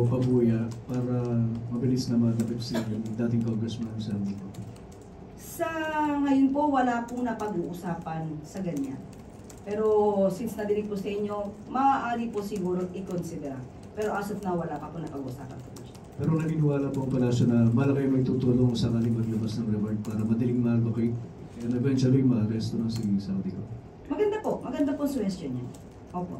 pabuya para mabilis na matapit si dating Congressman Sandy po? Sa ngayon po, wala pong napag-uusapan sa ganyan. Pero since nadinig po sa inyo, maaari po siguro i-consider. Pero as of now, wala pa po napag-uusapan po. Pero naniniwala po ang palasyo na malaki may tutulong sakaling maglabas ng reward para madaling ma-allocate and eventually ma-arresto na si Saudi ko. Maganda po suggestion niya. Opo.